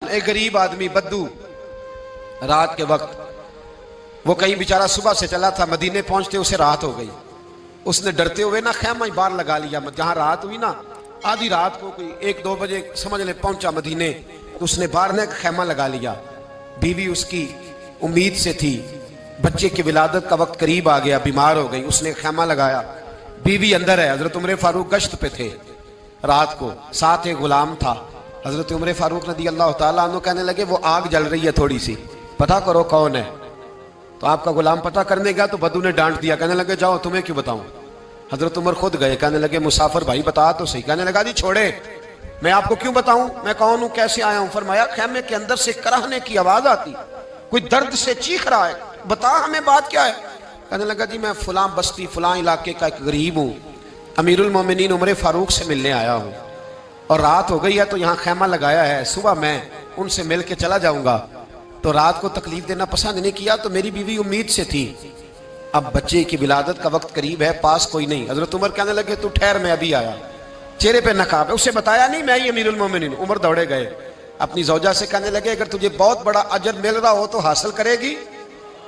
एक गरीब आदमी बद्दू रात के वक्त वो कहीं बेचारा सुबह से चला था, मदीने पहुंचते उसे रात हो गई। उसने डरते हुए ना खैमा ही बाहर लगा लिया। जहां रात हुई ना, आधी रात को कोई 1-2 बजे समझ ले पहुंचा मदीने, तो उसने बाहर ने खैमा लगा लिया। बीवी उसकी उम्मीद से थी, बच्चे की विलादत का वक्त करीब आ गया, बीमार हो गई, उसने खैमा लगाया। बीवी अंदर है, हजरत उमर फारूक गश्त पे थे रात को, साथ एक गुलाम था। हजरत उमर फारूक रज़ी अल्लाह तआला अन्हु कहने लगे वो आग जल रही है थोड़ी सी, पता करो कौन है। तो आपका गुलाम पता करने गया तो बद्दू ने डांट दिया, कहने लगे जाओ तुम्हें क्यों बताऊं। हजरत उमर खुद गए, कहने लगे मुसाफिर भाई बता तो सही। कहने लगा जी छोड़े, मैं आपको क्यों बताऊं, मैं कौन हूं, कैसे आया हूं। फरमाया खैमे के अंदर से कराहने की आवाज आती, कोई दर्द से चीख रहा है, बता हमें बात क्या है। कहने लगा जी मैं फलां बस्ती फलां इलाके का एक गरीब हूं, अमीरुल मोमिनीन उमर फारूक से मिलने आया हूं और रात हो गई है तो यहाँ खैमा लगाया है, सुबह मैं उनसे मिल के चला जाऊंगा। तो रात को तकलीफ देना पसंद नहीं किया, तो मेरी बीवी उम्मीद से थी, अब बच्चे की विलादत का वक्त करीब है, पास कोई नहीं। हजरत उमर कहने लगे तू ठहर, मैं अभी आया। चेहरे पे नकाब है, उसे बताया नहीं मैं ही अमीरुल मोमिनीन। उमर दौड़े गए, अपनी जौजा से कहने लगे अगर तुझे बहुत बड़ा अजर मिल रहा हो तो हासिल करेगी।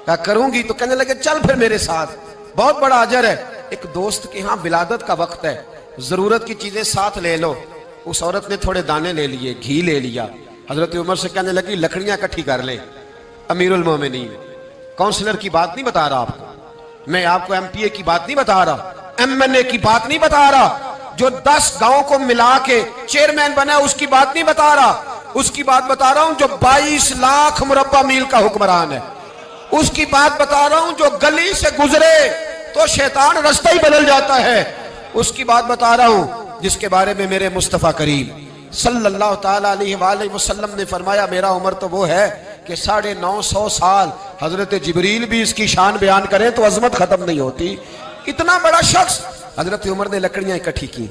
क्या करूंगी। तो कहने लगे चल फिर मेरे साथ, बहुत बड़ा अजर है। एक दोस्त के यहाँ विलादत का वक्त है, जरूरत की चीजें साथ ले लो। उस औरत ने थोड़े दाने ले लिए, घी ले लिया। हजरत उमर से कहने लगी लकड़ियां इकट्ठी कर ले। अमीरुल मोमिनीन, काउंसलर की बात नहीं बता रहा आपको, मैं आपको एमपीए की बात नहीं बता रहा, एमएनए की बात नहीं बता रहा, जो 10 गांव को मिला के चेयरमैन बना उसकी बात नहीं बता रहा, उसकी बात बता रहा हूं जो 22 लाख मुरब्बा मील का हुक्मरान है। उसकी बात बता रहा हूं जो गली से गुजरे तो शैतान रास्ता ही बदल जाता है। उसकी बात बता रहा हूं जिसके बारे में मेरे मुस्तफा करीम सल्लल्लाहु ताला अलैहि वसल्लम ने फरमाया मेरा उम्र तो वो है कि 950 साल हजरत जिब्रील भी इसकी शान बयान करें तो अजमत खत्म नहीं होती। इतना बड़ा शख्स। हजरत उमर ने लकड़ियां इकट्ठी की,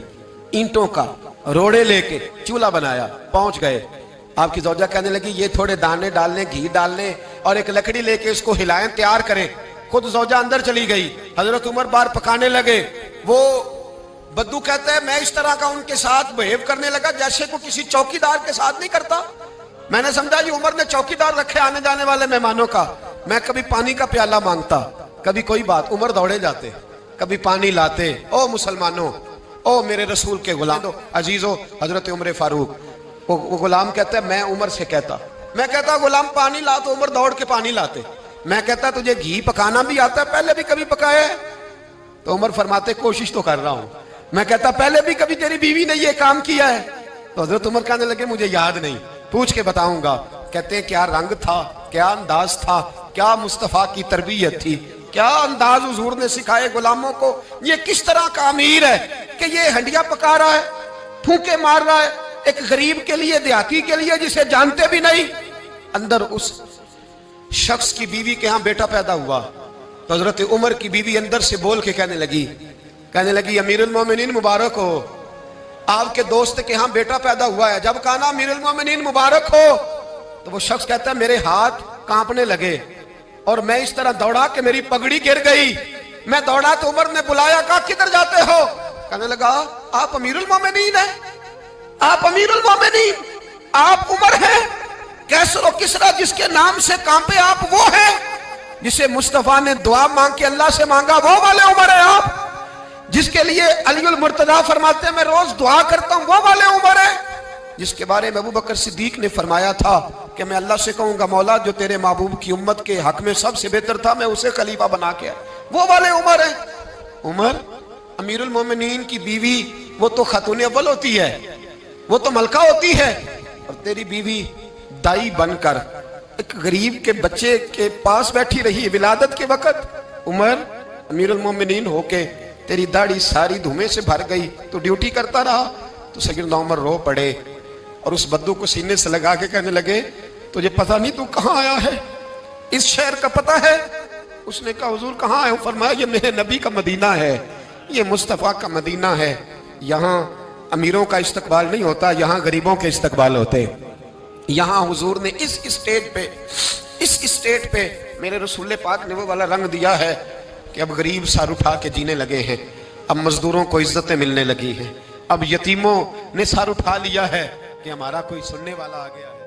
ईंटों का रोड़े लेके चूल्हा बनाया, पहुंच गए। आपकी जौजा कहने लगी ये थोड़े दाने डालने, घी डालने और एक लकड़ी लेके इसको हिलाएं, तैयार करें। खुद जौजा अंदर चली गई, हजरत उमर बाहर पकाने लगे। वो बद्दू कहते हैं मैं इस तरह का उनके साथ बिहेव करने लगा जैसे को किसी चौकीदार के साथ नहीं करता। मैंने समझा जी उमर ने चौकीदार रखे आने जाने वाले मेहमानों का। मैं कभी पानी का प्याला मांगता, कभी कोई बात, उमर दौड़े जाते, कभी पानी लाते। ओ मुसलमानों, ओ मेरे रसूल के गुलाम अजीजो, हजरत उमर फारूक। वो गुलाम कहता है मैं उमर से कहता, मैं कहता गुलाम पानी ला, तो उमर दौड़ के पानी लाते। मैं कहता तुझे घी पकाना भी आता है, पहले भी कभी पकाया है? तो उमर फरमाते कोशिश तो कर रहा हूं। मैं कहता पहले भी कभी तेरी बीवी ने ये काम किया है? तो हजरत उमर कहने लगे मुझे याद नहीं, पूछ के बताऊंगा। कहते हैं क्या रंग था, क्या अंदाज था, क्या मुस्तफा की तरबियत थी, क्या अंदाज हुजूर ने सिखाए गुलामों को। ये किस तरह का अमीर है कि ये हंडिया पका रहा है, फूंके मार रहा है एक गरीब के लिए, देहाती के लिए जिसे जानते भी नहीं। अंदर उस शख्स की बीवी के यहाँ बेटा पैदा हुआ तो हजरत उमर की बीवी अंदर से बोल के कहने लगी अमीरुल मोमिनीन मुबारक हो, आपके दोस्त के यहाँ बेटा पैदा हुआ है। जब कहा ना अमीरुल मोमिनीन मुबारक हो, तो वो शख्स कहता है मेरे हाथ कांपने लगे और मैं इस तरह दौड़ा कि मेरी पगड़ी गिर गई। मैं दौड़ा तो उमर ने बुलाया, कहा किधर जाते हो? कहने लगा आप अमीरुल मोमिनीन हैं, आप अमीरुल मोमिनीन, आप उमर हैं। कैसर किसरा जिसके नाम से कांपे आप वो हैं, जिसे मुस्तफा ने दुआ मांग के अल्लाह से मांगा वो वाले उमर है आप, जिसके लिए अलीउल मुर्तजा फरमाते हैं मैं रोज दुआ करता हूं वो वाले उमर है, जिसके बारे में अबू बकर सिद्दीक ने फरमाया था कि मैं अल्लाह से कहूंगा मौला जो तेरे महबूब की उम्मत के हक में सबसे बेहतर था मैं उसे खलीफा बना के, वो वाले उमर है। उमर अमीरुल मोमिनीन की बीवी वो तो खातून अव्वल होती है, वो तो मलका होती है, और तेरी बीवी दाई बनकर एक गरीब के बच्चे के पास बैठी रही विलादत के वक्त। उमर अमीरुल मोमिनीन होके तेरी दाढ़ी सारी धुएं से भर गई तो ड्यूटी करता रहा। तो सैयदना उमर रो पड़े और उस बद्दू को सीने से लगा के कहने लगे तुझे पता नहीं तू कहाँ आया है, इस शहर का पता है? उसने कहा हुजूर कहाँ आया? फरमाया ये मेरे नबी का मदीना है, ये मुस्तफा का मदीना है, यहाँ अमीरों का इस्तकबाल नहीं होता, यहाँ गरीबों के इस्तकबाल होते। यहाँ हुजूर ने इस स्टेट पे मेरे रसूल पाक ने वो वाला रंग दिया है कि अब गरीब सर उठा के जीने लगे हैं, अब मजदूरों को इज्जतें मिलने लगी हैं, अब यतीमों ने सर उठा लिया है कि हमारा कोई सुनने वाला आ गया है।